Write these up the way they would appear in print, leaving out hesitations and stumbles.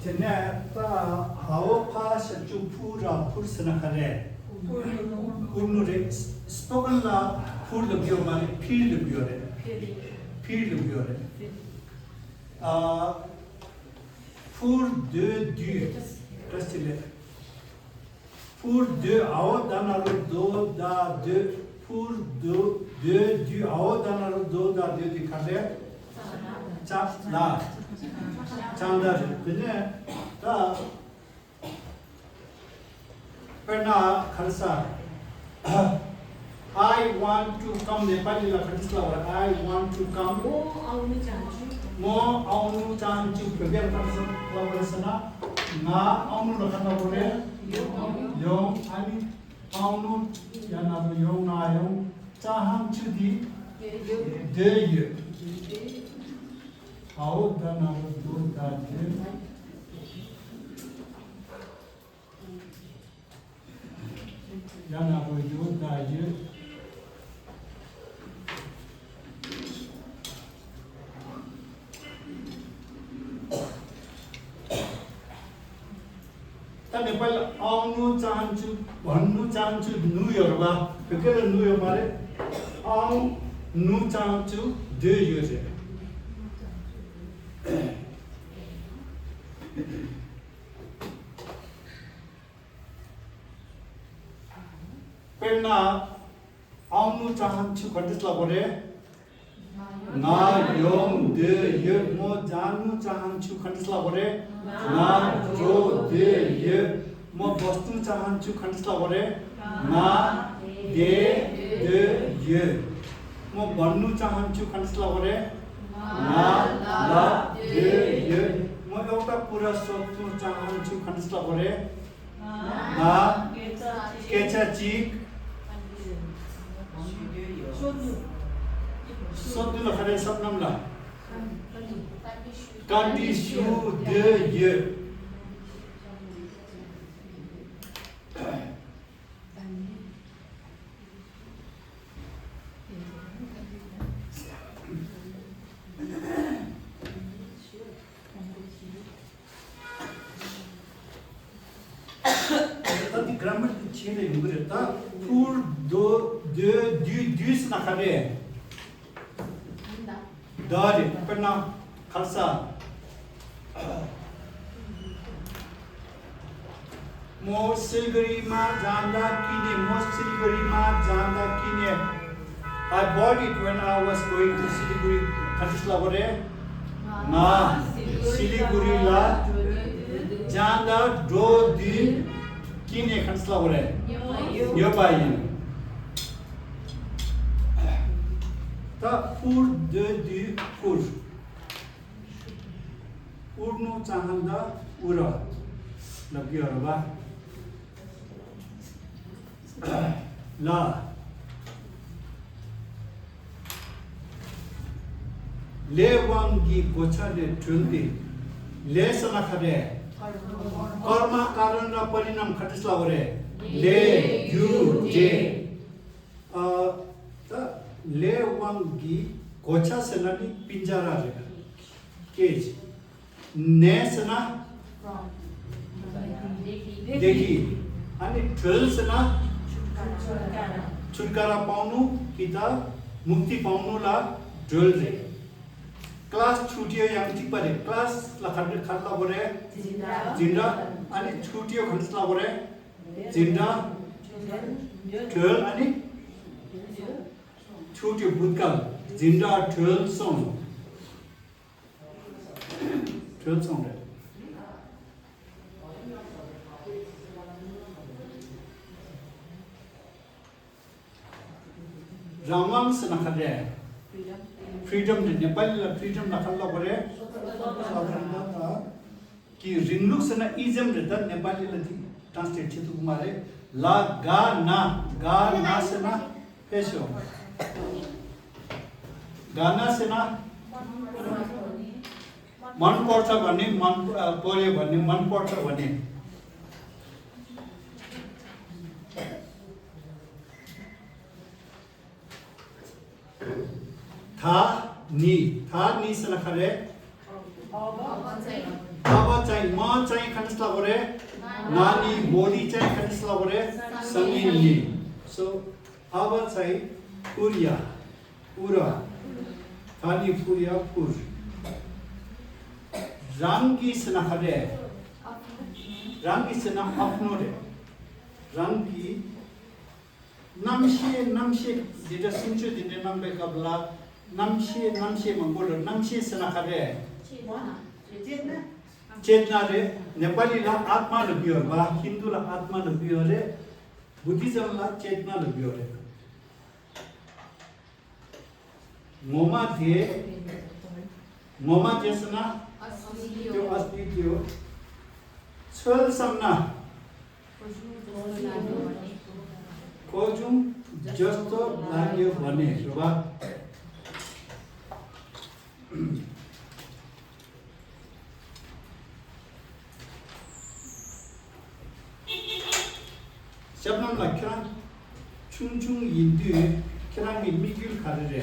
Senata haopas chupura pursana kare. Purnure spoken la pur the biomare pil the biore. Pil the biore. Pour du restile. Pour de ao danaro do da de pour de du ao danaro do da de di kare. Chap la. Chandar ne da perna khalsa I want to come Nepali la khatisla I want to come mo aunu chanchu prepare khatisla na aunu la khana bole yo ani aunu yana yo na yo chaham chudi de ye आओ दाना दो दाते याना वो दो दाजे तने पहले आउनु चाहन्छु भन्नु चाहन्छु नुयहरुमा के नुयो मारे आउ नु चाहन्छु दे यो चाहिँ पेन्ना आउनु चाहन्छु कतिसला बोले ना योम दे ये म जान्नु चाहन्छु कतिसला बोले ना जो दे ये म बस्नु चाहन्छु कतिसला बोले ना दे ये म भन्नु चाहन्छु कतिसला बोले ना ला दे ये म एउटा कुरा सोच्नु चाहन्छु कतिसला बोले ना केचा चिक सोध्नु ल खरे सपनाम ल कान्टी सु दे ये ग्रामर छेले हुरे त pour de du snakare dare perna khalsa mo Siliguri ma janda kine I bought it when I was going to Siliguri khatisla bore na Siliguri la janda do din kine khatisla bore yo pai ta pour de du pour urnu chahanda ura lagyara ba la lewangi gochane tuldi lesana khade कर्म कारण र परिणाम खटिसला होरे ले you जे त ले वांगी गोछा सेनानी पिंजरा रे केज ने सेना देखि अनि ट्रेल सेना छुटकारा पाउनु कि त मुक्ति पाउनु ला ड्रिल रे क्लास छुटियो yang tipare क्लास ला खट्ला बोरे जिन्दा अनि छुटियो खट्ला बोरे जिन्दा ट्रेल अनि छुटियो भूतकाल जिन्दा ट्रेल सङ रे रामवांश नखरे फ्रीडम ने नेपाली ला फ्रीडम नखल्ला बोले साधारणता कि रिनलुक सना इजम रे त नेपाली ला ट्रान्सलेट छितु कुमारे ला गा ना सना पेशो गाना सेना मन पर्छ भन्ने मन पर्यो भन्ने मन पर्छ भन्ने था नी सना खरे अब चाहिँ म चाहिँ खण्डस्ला गरे नानी मोली चाहिँ खण्डस्ला गरे संगिनी सो अब चाहिँ पुरिया पुरा खाली पुरिया पुर रंगी सना खरे रंगी सना आफ्नो रे रंगी नमशे दिदा सिंचु दिने नम्बे कबला नमशे मंगोल नमशे सना खरे चेतना रे नेपाली ला आत्मा लबियो बा हिंदू ला आत्मा लबियो रे बुद्धिज्म ला चेतना लबियो रे मोमा जसना त्यो अस्तित्व छल सम्ना खोजुम जस्तो लाग्यो भने रुबा शब्दम लक्षण chung yindu kirang migil kharere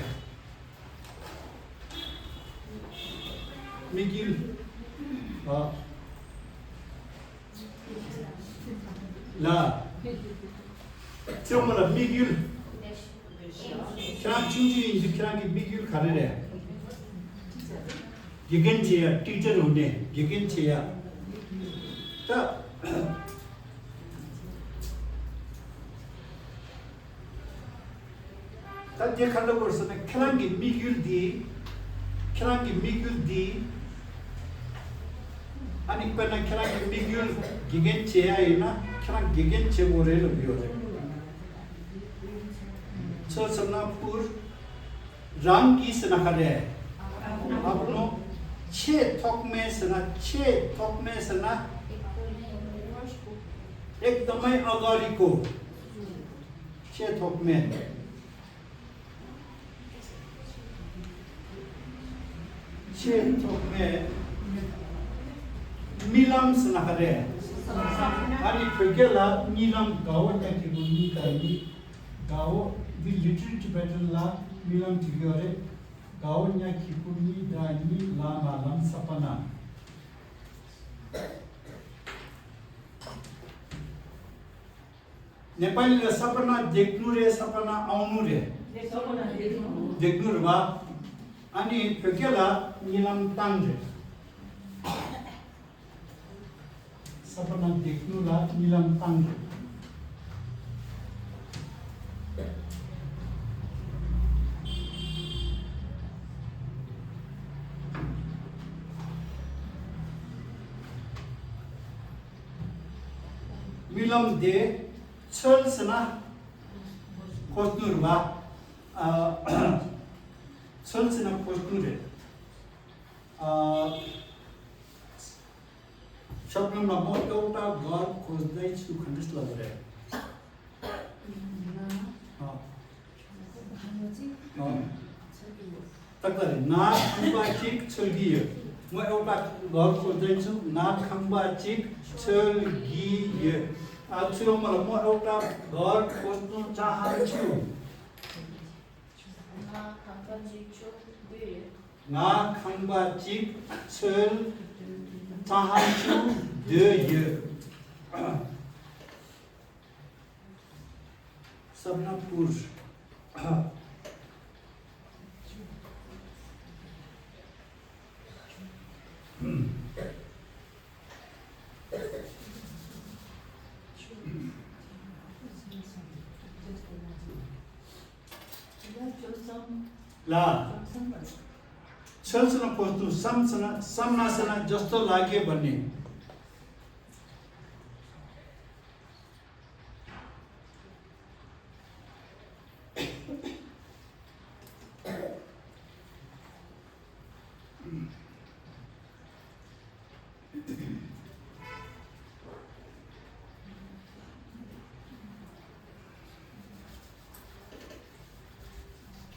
migil la chomala migil kirang chung yindu kirang migil kharere gigen cheya teacher hune gigen cheya ta तब खंड वर्ष में खिलांगी मिगुल दी अनिक पर ना खिलांगी मिगुल गिगेन चेया है ना खिलांग गिगेन चे बोरे लोग योरे सो समनापुर रंग की सना करे अपनो छे थोक में सना एकदम ही अगाड़ी को छे थोक में में मिलम सनाहरे अनि फगेला मिलम गाओ तक गुनी काई गाओ दि लिटरेरी टिबेटन ला मिलम तिगरे गाओ न्या खिपुनी दानी लामा लम सपना नेपाली ला सपना देख्नु रे सपना आउनु रे देख्नु रे बा अनि फगेला मिलम तांगे सपना देखनु ला मिलम तांगे मिलम दे छल सना खोज्नुरबा छलसेना खोज्नु रे शब्दमा म एउटा घर खोज्दै छु खण्डस लगरे तकले ना खम्बाचिक छलगियो म एउटा घर खोज्दै छु ना खम्बाचिक छलगियो आछो मलाई म एउटा घर खोज्नु चाहन्छु ना खम्बाचिक छल चाहन्छु दे सबनापुर ला छलसना खोज्नु समनासना जस्तो लाग्यो भन्ने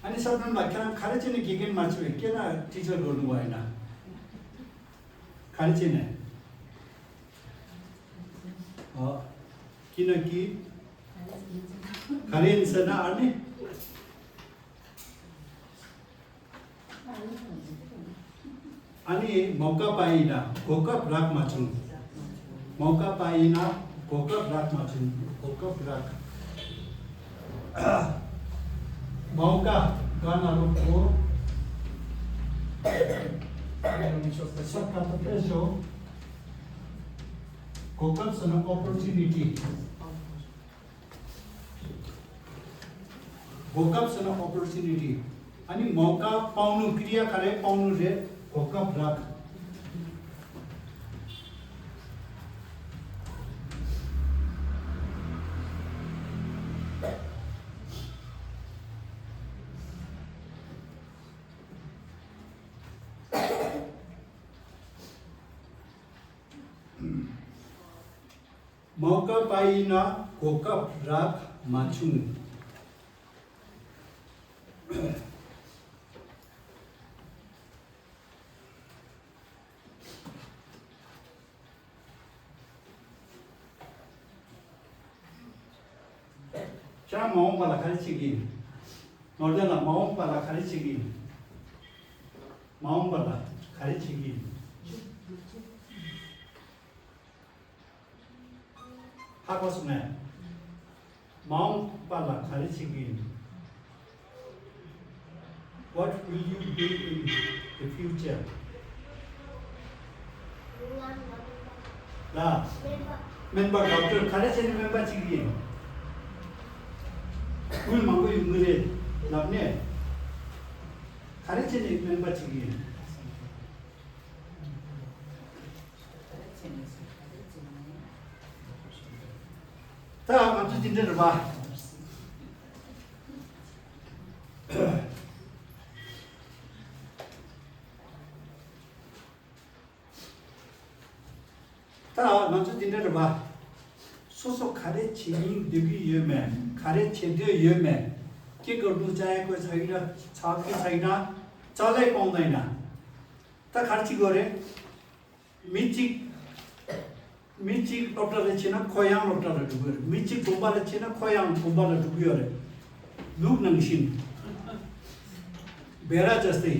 अनि सबभन्दा भाग्यराम खारेचिने गेगेन माछु किन टिचर गर्नु भएन खारेचिने किनकि खारेन्सना अनि अनि मौका पाइना घोकप राखमा छु मौका पाइना घोकप राखमा छु घोकप राख मौका गर्नहरुको सबका प्रेसो घोकप सन अपर्च्युनिटी घोकप सन अपर्च्युनिटी अनि मौका पाउनु क्रिया कार्य पाउनु रे घोकप राख मौका पाइना घोकप राख माछु 자 마음바라 가르치기 너잖아 마음바라 가르치기 마음바라 가르치기 하고 싶네 마음바라 가르치기 What will you do in the future? 나 멤버 doctor 가르치는 멤버 지기 물 먹고 있는데 남네 가르치는 멤버 지기 자 먼저 진행을 봐 자 먼저 진행을 봐 소소 가르치는 되기 위험해 가르치도 위험해 के गर्नु चाहेको छैन छ कि छैन चलै पाउँदैन त खर्ची गरे मिची डक्टरले छिन खोयाङ डक्टरले डुब्यो मिची गुम्बाले छिन खोयाङ गुम्बाले डुब्यो रे लुक नङसिन बेरा जस्तै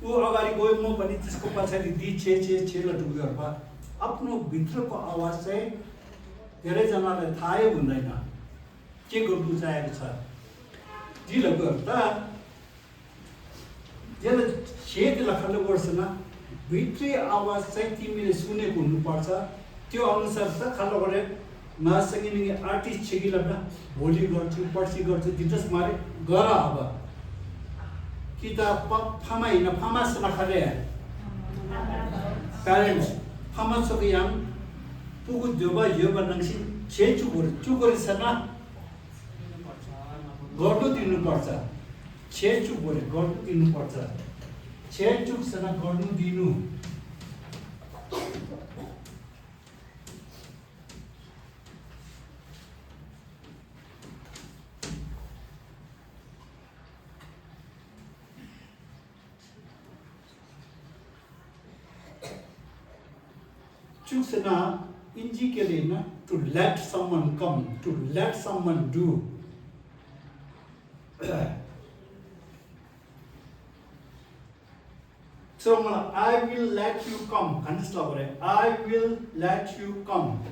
ऊ अगाडि गयो म पनि त्यसको पछाडि दी छे डुब्यो बा आफ्नो भित्रको आवाज चाहिँ धेरै जनाले थाहै हुँदैन के गर्नु चाहेको छ दिलो गर्दा यसले छेद लखले वर्षन भित्री आवाज चाहिँ तिमीले सुनेको हुनुपर्छ त्यो अनुसार त खालो गरे मासँग नि आर्टिस्ट छेगिला भोलि गर्छु पर्सि गर्छु दिटस मारे गर अब कि त फामा हिन फामास नखले प्यारेन्ट्स फामा सके याम पुगु देबा यो बनंगसिन छे चुगोर सना गर्नु दिनुपर्छ छे चुक गरे गर्नु दिनुपर्छ छे चुक सना गर्नु दिनु चुक सना इंजी के लिए ना to let someone come to let someone do So I will let you come. I will let you come.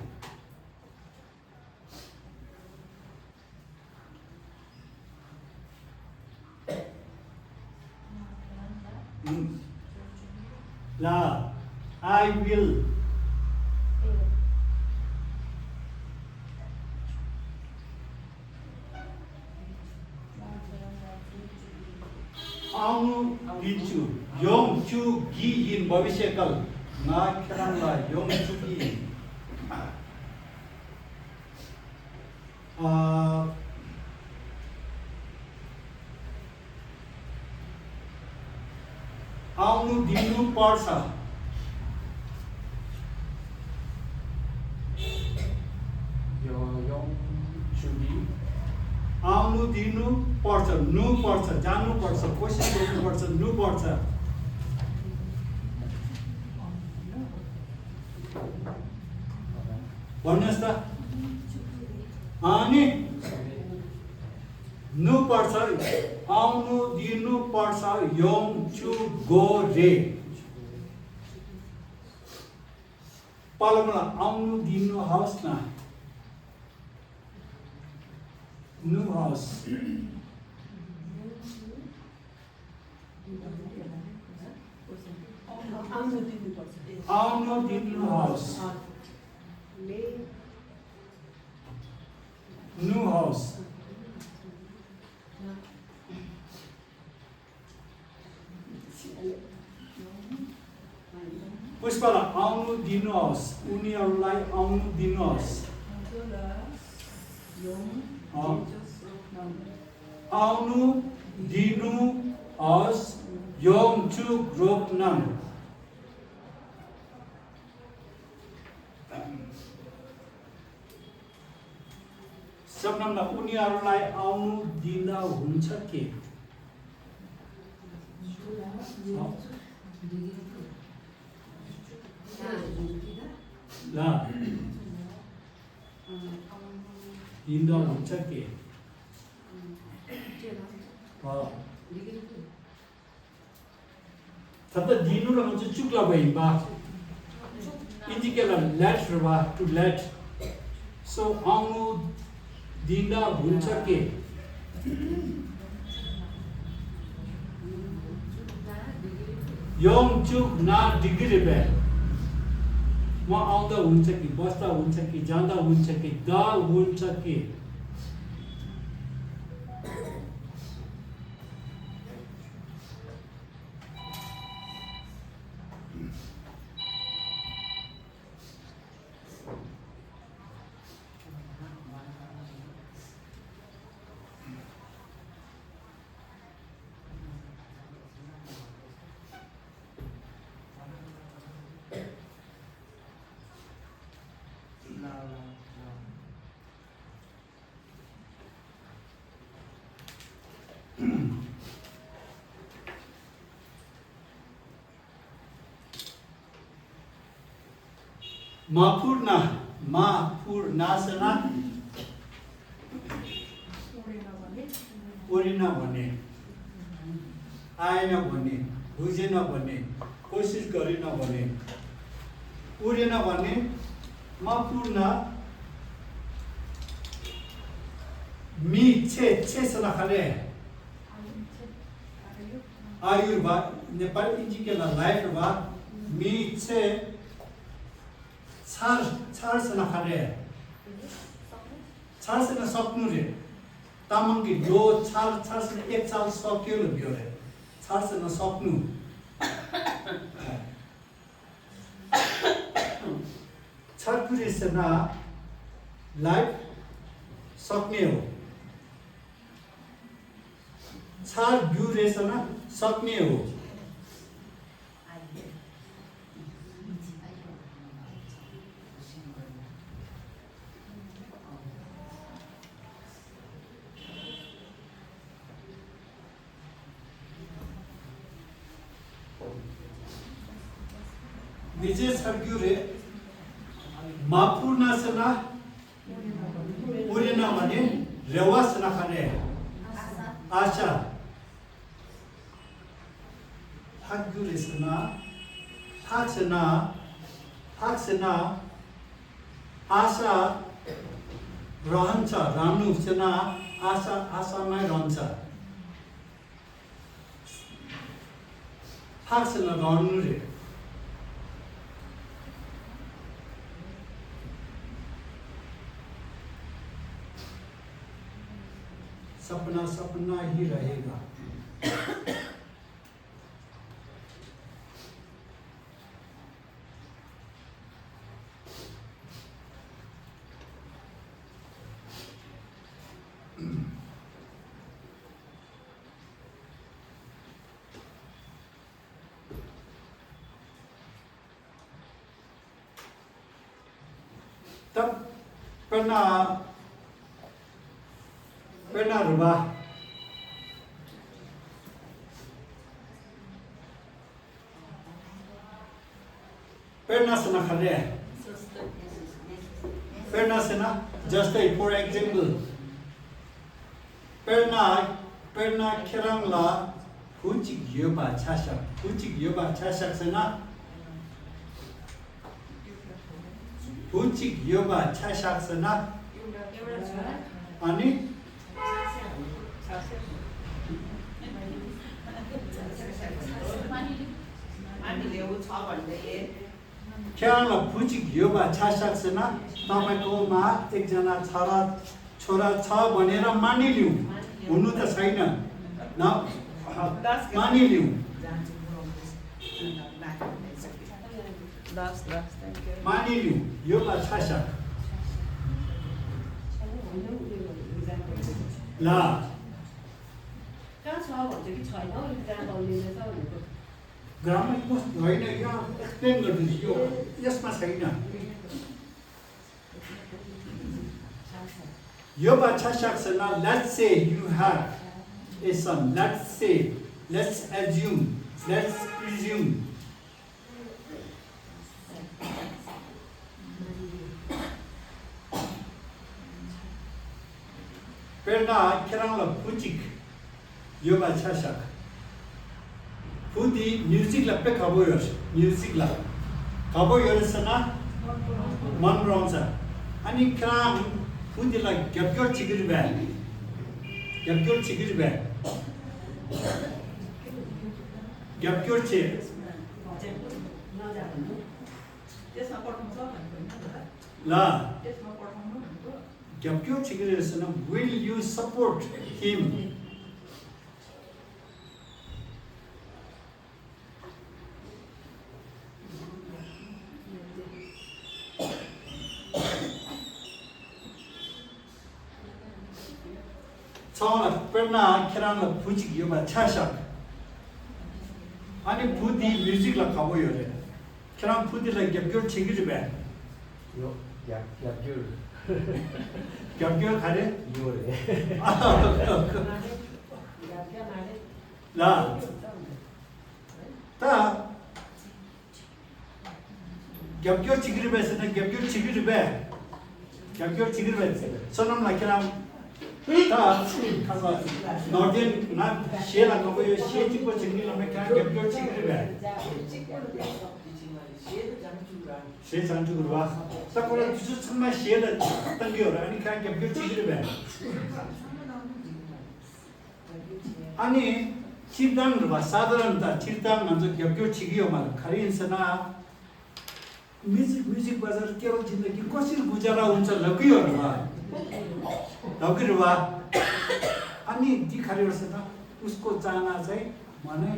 La, I will. आउनु दिन्छु योम चु गी इन भविष्यकाल ना खेलांला योम चु गी आउनु दिनु पर्छ आउनु दिनु पर्छ नु पर्छ जान्नु पर्छ कोसिस गर्नु पर्छ नु पर्छ भन्नुस् त अनि नु पर्छ आउनु दिनु पर्छ योम चु गो रे पालमला आउनु दिनु हाउस न नु हाउस आउनु दिनु हाउस नु हाउस पुष्पला आउनु दिनुहोस् उनीहरूलाई आउनु दिनुहोस् आउनु दिनुहोस् योमचुक रोप्नन् शब्दमा उनीहरूलाई आउनु दिँदा हुन्छ के ला दिँदा हुन्छ के तब दिनु र हुन्छ चुक्ला भइन् बा इन्डिकेटर लेट र बा टु लेट सो आउनु दिँदा हुन्छ के योमचुक ना डिग्री बे म आउँदा हुन्छ कि बस्दा हुन्छ कि जाँदा हुन्छ कि दा हुन्छ कि माफुर्नासना ओरिन भने आएन भने बुझेन भने कोसिस गरेन भने उडेन भने माफुर्ना मी छे सना खाले आयुर्वा नेपाली इन्जिकेला लाइफ बा मी छे छार सना खाले छार सना सक्नु रे तामाङकी यो छार सना एक साल सक्यो ल बियो रे छार सना सक्नु छारपुरे सना लाइफ सक्ने हो छार बिउरे सना सक्ने हो विजय सर्ग्युरे माफुर्नासना उरेन भने रेवासना खाने आशा फाक्युरेसना फाक्सना आशा रहन्छ राम्नुसना आशामै रहन्छ फाक्सना रहनु रे सपना सपना ही रहेगा तब पन्ना रुबा पेर्नासना खाले पेर्नासना जस्तै फर एक्जाम्पल पेर्ना खेराङला हुचिक योबा छासक सना 부직 여바 차샥스나 아니 ख्याल बुझिक योबा छासाक्सना तपाईकोमा एकजना छोरा छ भनेर मानिलिउँ हुनु त छैन न मानिलिउँ मानिलिउँ योबा छासाक ला ग्रामर कस्तो होइन यहाँ एक्सप्लेन गर्दैछु यो यसमा छैन यो बाछा सक्छना let's say you have a son let's assume let's presume perna kerangla putik यो बाछा सक Fudi music la pe kaboyor music la kaboyor sana man ronsa ani kram fudi la gyapgyor chigir ba gyapgyor che la gyapgyor chigir sana will you support him 처음에 perna kerangla 부직 요바 차샥 아니 부디 뮤직라 가보요래 kerang 부디라 겹겨 치기르베 요 겹겨 가래 요래 라 겹겨 치기르베스는 겹겨 치기르베 소놈라 kerang ता northern ना शेला कबो यो शेची को चिंगी लमे का गेप्यो चिंगी बे शे जानजु गुरवा सकोला जुजु छमा शेला तंगियो र अनि का गेप्यो चिंगी बे अनि चिदाङ र साधारणता चिदाङ नजो गेप्यो चिगियो मा खरिसना म्युजिक बजार केवल जिन्दगी कसरी गुजारा हुन्छ लगियो र लगिरवा अनि दिखारिन्छ त उसको चाहना चाहिँ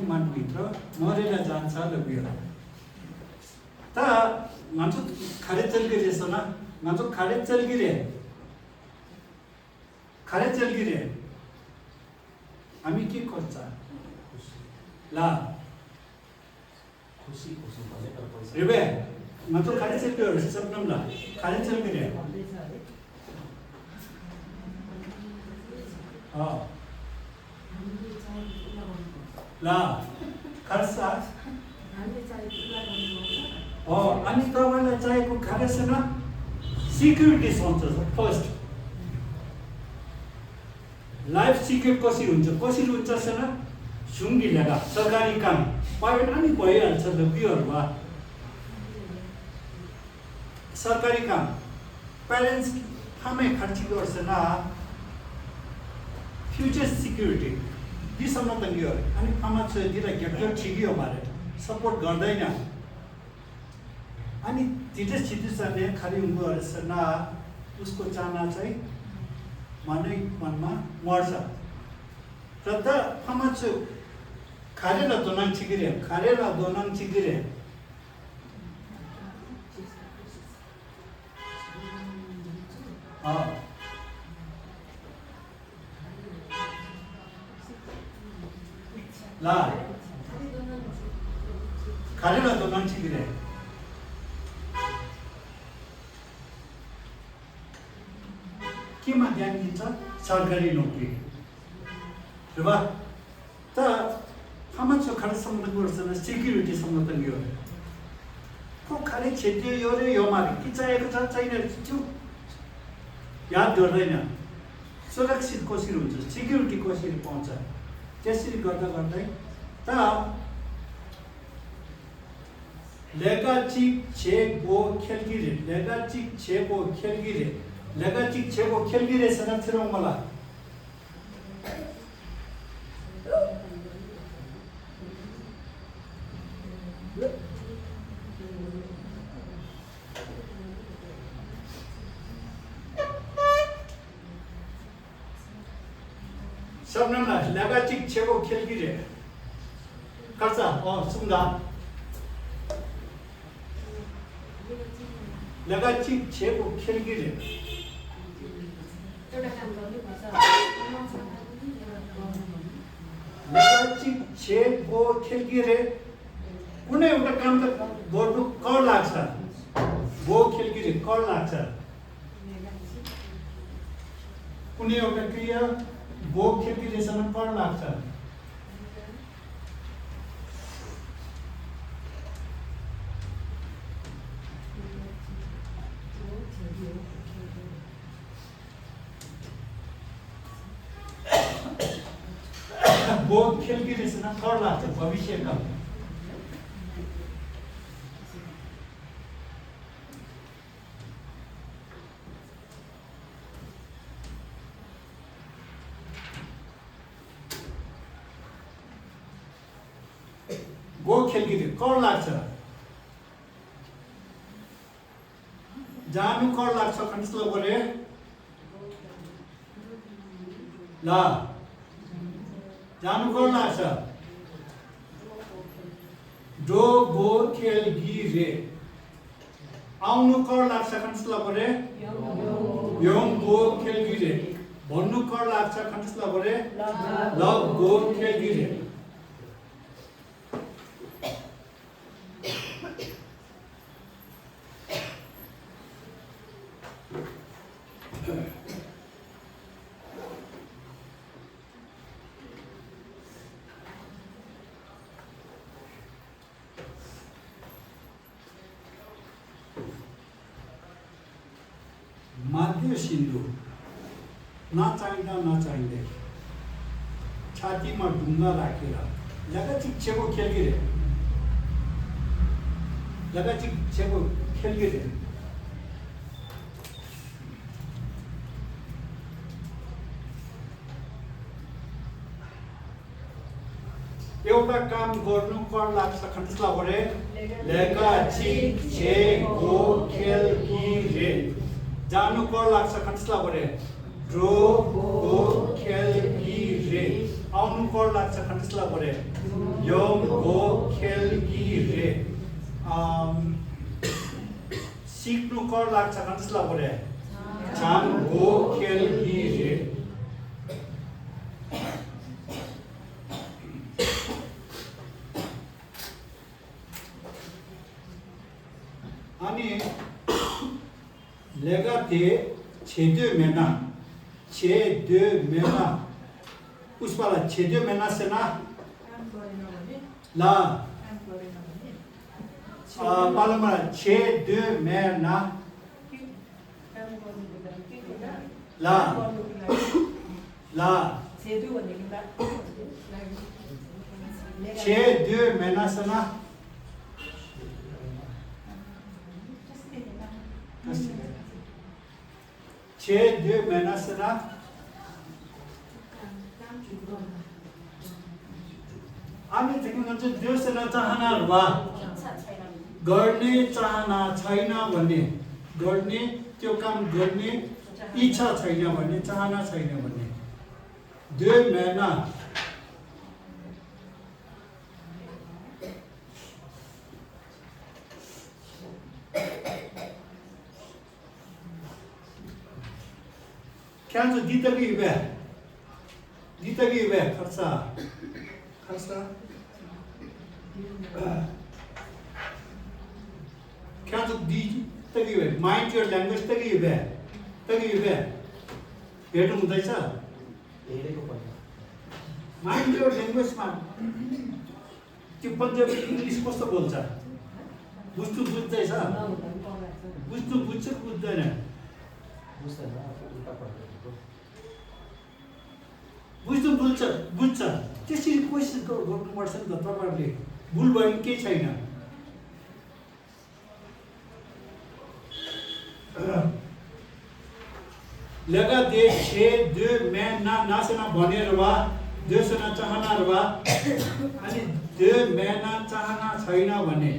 मनभित्र मरेर जान्छ लगियो त मान्छे खारे चलगिरेसना मान्छे खारे चलगिरे हामी के गर्छ ला खुसी भने तर पैसा रेबे मान्छे खारे चलगिरे सपनमला खारे चलगिरे ला खर्सा अनि तपाईँलाई चाहिएको खारेसँग सिक्युरिटी सोच्छ फर्स्ट लाइफ सिक्योर कसरी हुन्छ सेन सुँगी लगा सरकारी काम पायो अनि भइहाल्छ त बिहरूमा सरकारी काम प्यारेन्ट्स खामै खर्ची गर्छ न फ्यूचर सिक्युरिटी दिसम्म त गयो अनि आमा छोरीलाई गेप्यो ठिकियो मारे सपोर्ट गर्दैन अनि छिटो खाली उनीहरूसँग उसको चाहना चाहिँ मनमा मर्छ र त आमा खारेला दोनाङ छिगिरे ला खारेला दोनाङ छिगिरे केमा ध्यान दिन्छ सरकारी नोकरी र त समाज खारे सम्बन्ध गर्छ सिक्युरिटी सम्बन्ध यो को खाले क्षेत्रीय यो रे यो मारे के चाहिएको छ छैन त्यो याद गर्दैन सुरक्षित कसरी हुन्छ सिक्युरिटी कसरी पाउँछ त्यसरी गर्दै त 레가직 제고 켈기레 레가직 제고 켈기레 레가직 제고 켈기레 sana 들어온 거라 सबनामना 레가직 제고 켈기레 가자 숨다 레가직 제고 켈기레 लेगाचिक छेको खेलगिरे कुनै एउटा काम त गर्नु कर लाग्छ गो खेलगिरे कर लाग्छ कुनै एउटा क्रिया गो खेलगिरेसँग कर लाग्छ गो खेलगिरेसँग कर लाग्छ भविष्यका गो खेलगिरे कर लाग्छ जानु कर लाग्छ कन्सल गरे ल जानु कर लाग्छ डो गो खेलगिरे आउनु कर लाग्छ कन्सल गरे योम गो खेलगिरे भन्नु कर लाग्छ कन्सल गरे ल गो खेलगिरे माध्य सिन्धु नचाहिँदा नचाहिँदै छातीमा ढुङ्गा राखेर लगाचिक छेको खेलगिरे लगाचिक छेको खेलगिरे एउटा काम गर्नु कर लाग्छ कन्सला गरे लगाचिक छेको खेलगिरे जानु कर लाग्छ कन्सला गरे ड्रो गो खेलगिरे आउनु कर लाग्छ कन्सला गरे योम गो खेलगिरे सिक्नु कर लाग्छ कन्सला गरे जान गो खेलगिरे अनि लेगाते छेदे मेना उस वाला छेदे मेना से ना ला पालमा छेदे मेना ला छेदे मेना से ना छेदे मेना से ना हामी तिमीहरु चाहिँ देशसँग चाहनाहरु वा गर्ने चाहना छैन भन्ने गर्ने त्यो काम गर्ने इच्छा छैन भन्ने चाहना छैन भन्ने दुई महिना Kanske ditagi iväg खर्चा kanske ditagi iväg mind your language tagi iväg हेर्नु हुँदैछ हेरेको पनि mind your language मा त्यो पन्जाबी इंग्लिश कस्तो बोल्छ बुझ्नु बुझ्दैछ बुझ्नु बुझ्छ बुझ्दैन बुझ्दैन उल्टा पढ्दै बुझ्नु बुझ्छ त्यसरी कोसिस गर्नुपर्छ नि त तपाईहरुले भुल भयो केही छैन लगा दे छे दे मैं ना नासेना भनेर वा देशना चाहना वा अनि दे मैं ना चाहना छैन भने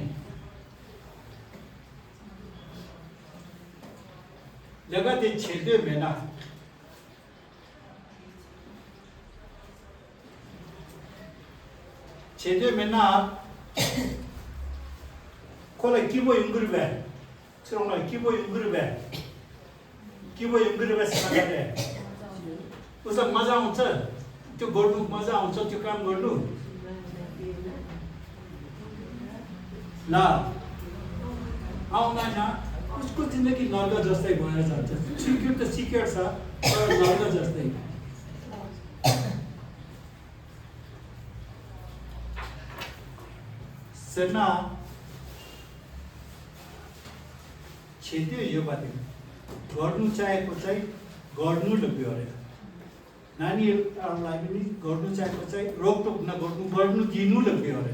लगा दे छे दे मैं ना छे दे मैं ना कोला किबो इंगुरबे छरोंला किबो इंगुरबे किबो इंगुरबे सनाले उसको मजा आउँछ त्यो गर्नु मजा आउँछ त्यो काम गर्नु ल आउँदैन उसको जिन्दगी नर्क जस्तै भएर जान्छ सिक्योर त सिक्योर छ तर नर्क जस्तै सेना छेद्यो यो बात गर्नु चाहेको चाहिँ गर्नु लग्यो अरे नानीहरूलाई पनि गर्नु चाहेको चाहिँ रोकटोक नगर्नु गर्नु दिनु लग्यो अरे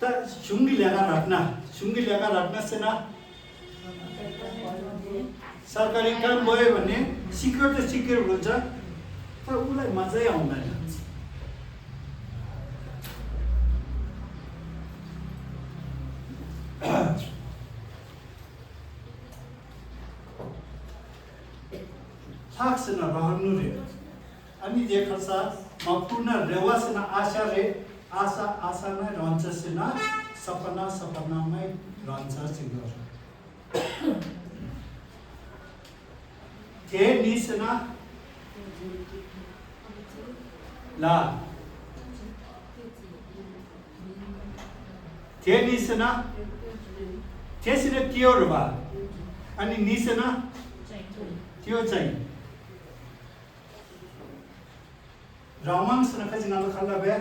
त सुँगी ल्याएर राख्न सेना सरकारी काम भयो भने सिक्योर त सिक्योर हुन्छ तर उसलाई मजै आउँदैन साक्षना रहनु रे अनि देखसा पूर्ण रेवासना आशा रे आशा नै रहन्छ सेना सपनामै रहन्छ सिंगर थे निसना ला थे निसना त्यसले त्यो रबा अनि निसना त्यो चाहिँ रामांग सनका जिनाल खाला बे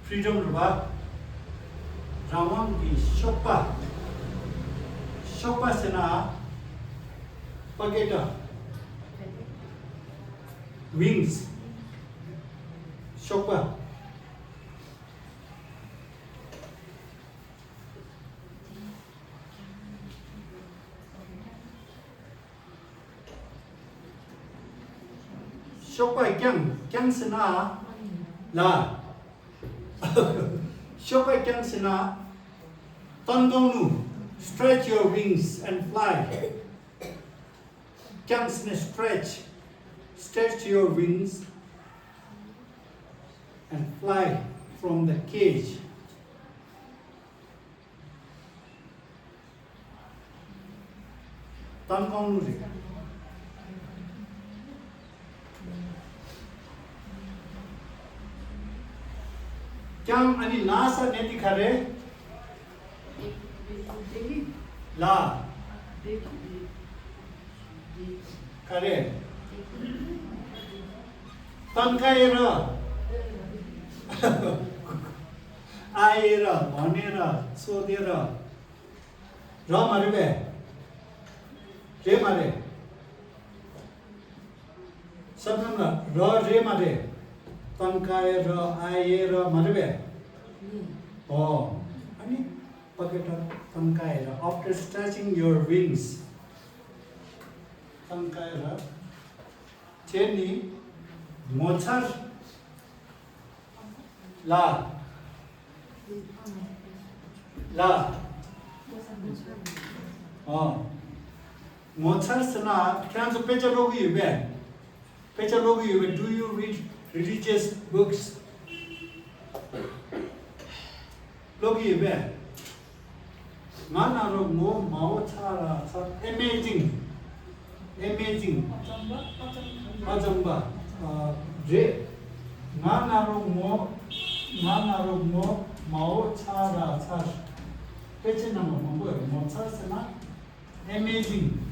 फ्रीडम रबा रामांग की शोपा सेना पगेटा wings Chopra Shopai kyang sena la Shopai kyang sena tangonu stretch your wings and fly kyang sena stretch your wings and fly from the cage tangonu re क्या अनि नासा नेति खरे ला खरे तन्काएर आएर भनेर सोधेर र मारे बे रे मारे सबभन्दा र रे मारे तन्काएर आएर मारे हो अनि पकेटा तन्काएर आफ्टर स्ट्रेचिङ योर विङ्स तन्काएर चेनी मोछार ला मोछार सना क्या जो पेचा लोग ही बे do you read religious books logi be mana ro mo mao chara sa amazing ajamba je mana ro mo mao chara sa peche na mo chara sa amazing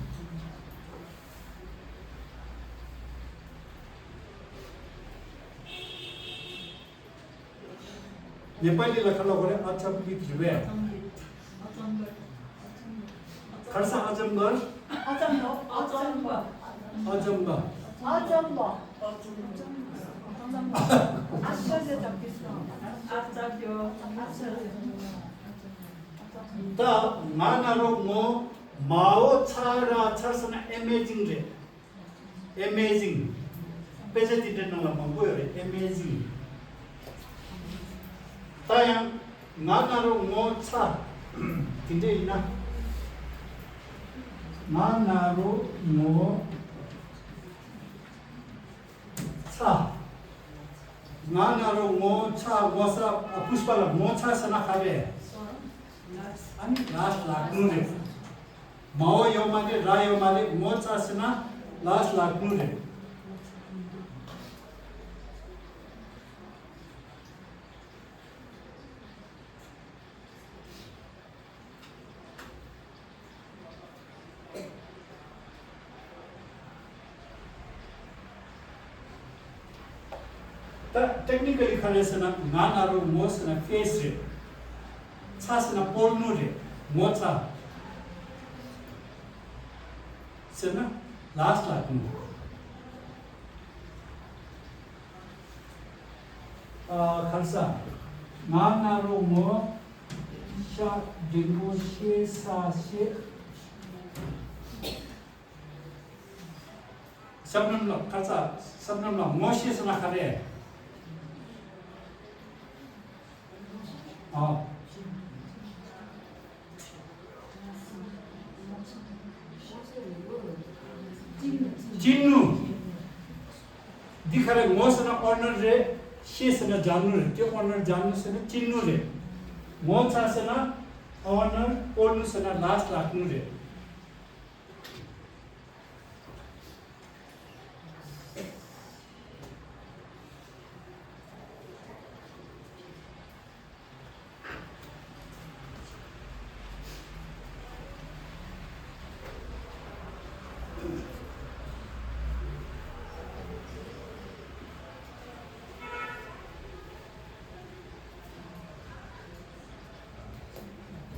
Nepali लेखला गरे अचम्बित रे खर्सा अजम्बर 다 만나로 뭐 마오 차라 차스나 amazing 래 amazing 베제티 되는 거 뭐고요 amazing 다양 만나로 뭐차 근데 이나 만나로 뭐차 만나로 뭐차 뭐사 पुष्पाला मोचा सना खावे अनि last लाग्नु रे माओ यो माले रायो माले mocha सना last लाग्नु रे technically kharesana nganaru mosana face re chasana polnu re mocha sana last laknu khalsa nganaru mo sha dingo she sa she sabnam lo khalsa sabnam lo mo she sana khare जिन्नु दिखरे मोसना order रे शेसना जान्नु रे त्यो order जान्नु सना चिन्नु रे mocha सना order ओर्नु सना last लाग्नु रे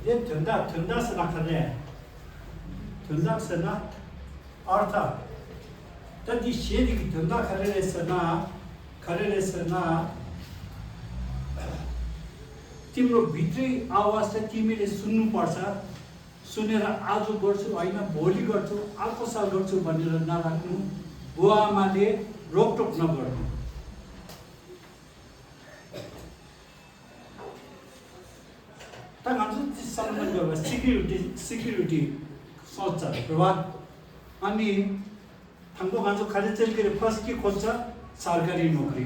ये धंधा सना करे धंधा सना अर्थ तदि शेदी की धंधा करे सना तिम्रो भित्री आवाज चाहिँ तिमीले सुन्नु पर्छ सुनेर आज गर्छु हैन भोलि गर्छु अर्को साल गर्छु भनेर नराख्नु बुवा आमाले रोकटोक नगर्नु सम्मान गर्दा सिक्युरिटी सोच्छ प्रभाव अनि हाम्रो मान्छे खाली चाहिँ फर्स्ट के खोज्छ सरकारी नोकरी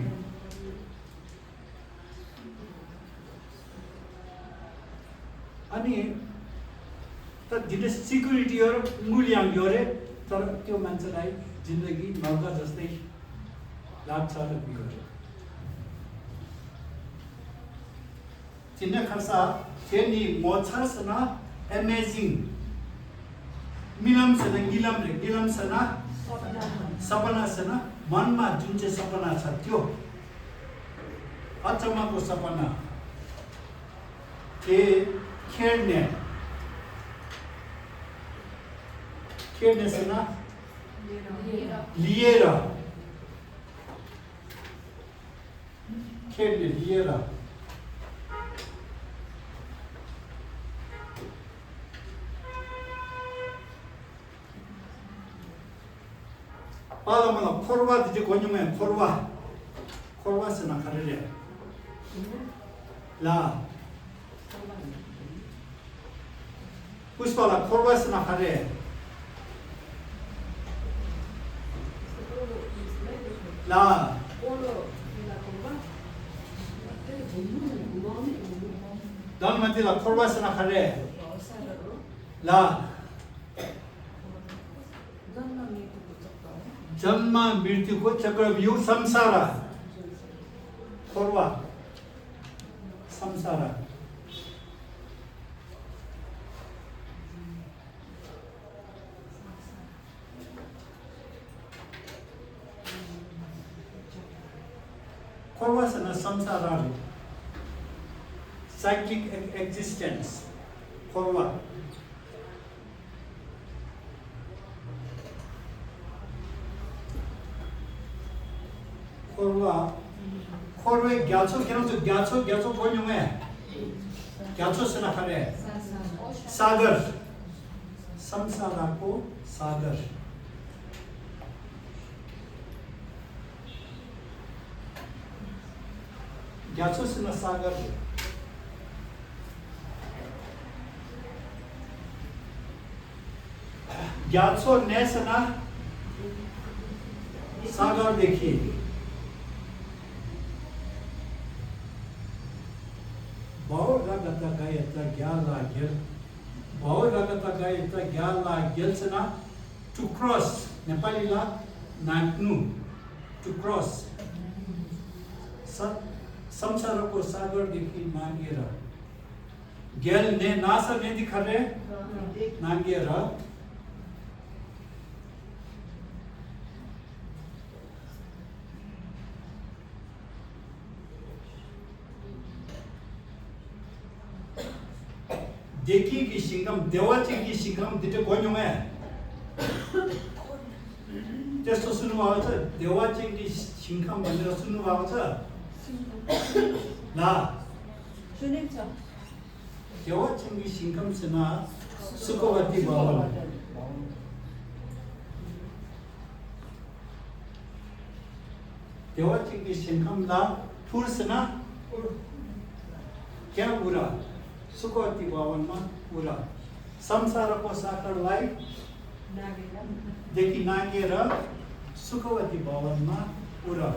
अनि त दिने सिक्युरिटी हो मूल्याङ्क गरे तर त्यो मान्छेलाई जिन्दगी नर्क जस्तै लाग्छ र बिग्रियो तिनै खर्सा Kenny mochasana amazing milam sana gilam sana sapana sana manma जुन चाहिँ सपना छ त्यो अचम्मको सपना के खेड्ने sana लिएर खेड्ने लिएर पालामला खोरवा दिजे कोन्युमे खोरवा से ना खरेले ला पुष्पाला खोरवा से ना खरे ला दान मतिला खोरवा से ना खरे ला जन्म मृत्युको चक्रव्यूह संसार खोरवा संसार खोरवा सना संसार साइकिक एक्जिस्टेंस खोरवा खोरवे ग्याचो बोल्नु मैं ग्याचोसँग खरे सागर संसारको सागर ग्याचोसँग सागर ग्याचो नेसना सागर देखिए बहुत रगता गए ज्ञाला गेल बहुत रगता गए ज्ञाला गेल सना टू क्रॉस नेपाली ला नाग्नु टू क्रॉस संसारको सागर देखि नागेर गेल ने नासा ने दिखरे नागेर देखी की सिंगम देवाची की सिंगम दिटे कोन्यो है त्यस्तो सुन्नु भएको छ देवाची की सिंगम भनेर सुन्नु भएको छ ला सुनेछ देवाची की सिंगम सेना सुखवती भवन देवाची की सिंगम ला फुर्सना क्या बुरा सुखवती भवनमा पुरा संसारको सागरलाई देखि नागेर सुखवती भवनमा पुरा